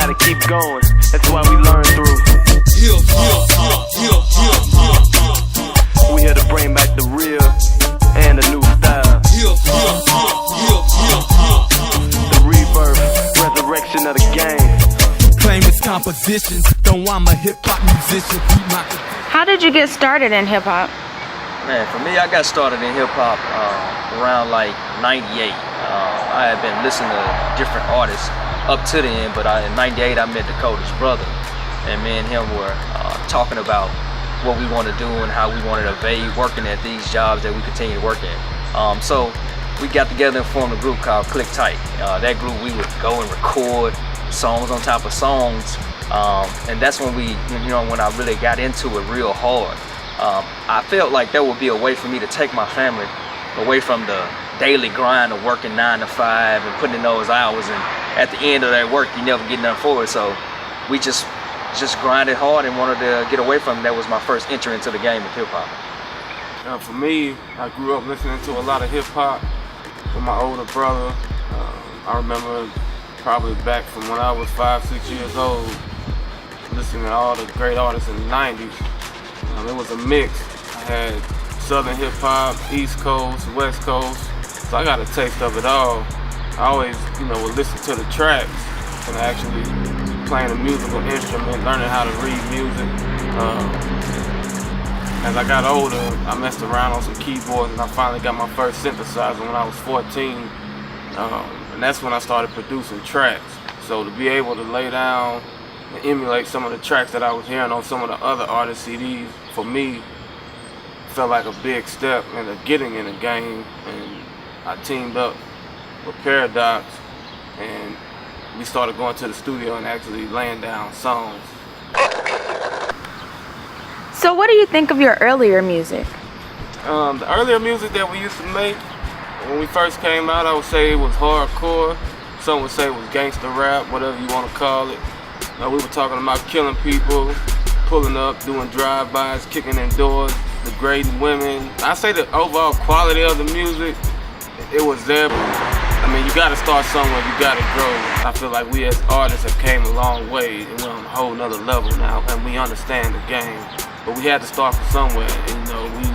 gotta keep going. That's why we learn through. We here to bring back the real and the new style. The rebirth, resurrection of the game. Claim it's compositions, though I'm a hip-hop musician. How did you get started in hip-hop? Man, for me, I got started in hip-hop around like 98. I had been listening to different artists up to then, but in 98 I met Da-Koda's brother, and me and him were talking about what we want to do and how we wanted to evade working at these jobs that we continue to work at. So we got together and formed a group called Click Tight. That group, we would go and record songs on top of songs, and that's when when I really got into it real hard. I felt like there would be a way for me to take my family away from the daily grind of working 9 to 5 and putting in those hours, and at the end of that work you never get nothing for it. So we just grinded hard and wanted to get away from it. That was my first entry into the game of hip-hop. For me, I grew up listening to a lot of hip-hop with my older brother. I remember probably back from when I was 5, 6 years old, listening to all the great artists in the 90s. It was a mix. I had Southern hip-hop, East Coast, West Coast, so I got a taste of it all. I always, would listen to the tracks and actually playing a musical instrument, learning how to read music. As I got older, I messed around on some keyboards, and I finally got my first synthesizer when I was 14. And that's when I started producing tracks. So to be able to lay down and emulate some of the tracks that I was hearing on some of the other artists' CDs, for me, felt like a big step into getting in the game. And I teamed up with Paradox, and we started going to the studio and actually laying down songs. So what do you think of your earlier music? The earlier music that we used to make, when we first came out, I would say it was hardcore. Some would say it was gangster rap, whatever you want to call it. We were talking about killing people, pulling up, doing drive-bys, kicking in doors, degrading women. I say the overall quality of the music, it was there, but you gotta start somewhere, you gotta grow. I feel like we as artists have came a long way, and we're on a whole nother level now, and we understand the game. But we had to start from somewhere, and we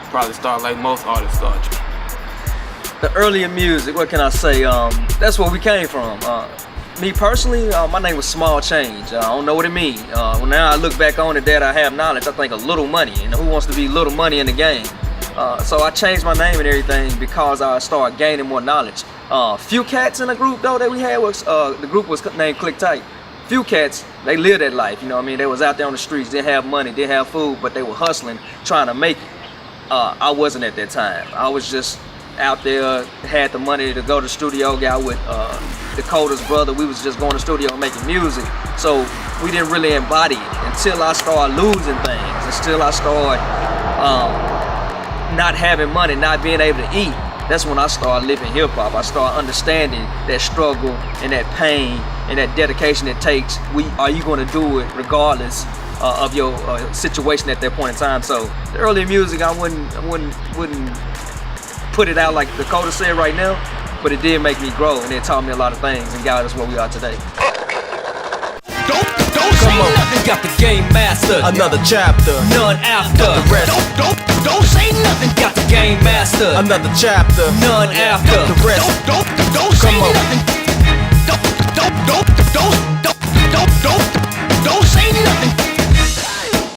probably start like most artists start. The earlier music, what can I say? That's where we came from. Me personally, my name was Small Change. I don't know what it means. When now I look back on it that I have knowledge, I think of little money. Who wants to be little money in the game? So I changed my name and everything because I started gaining more knowledge. Few cats in the group though that we had was, the group was named Click Tight. Few cats, they lived that life, They was out there on the streets, didn't have money, didn't have food, but they were hustling, trying to make it. I wasn't at that time. I was just out there, had the money to go to the studio, got with Da-Koda's brother. We was just going to the studio and making music. So we didn't really embody it until I started losing things, until I started not having money, not being able to eat. That's when I started living hip-hop. I started understanding that struggle and that pain and that dedication it takes. Are you going to do it regardless of your situation at that point in time? So the early music, I wouldn't put it out like Da-Koda said right now, but it did make me grow, and it taught me a lot of things and got us where we are today. Don't say nothing, got the game mastered. Another chapter, none after. The rest. Don't say nothing, got the game mastered. Another chapter, none after. The rest. Don't say nothing.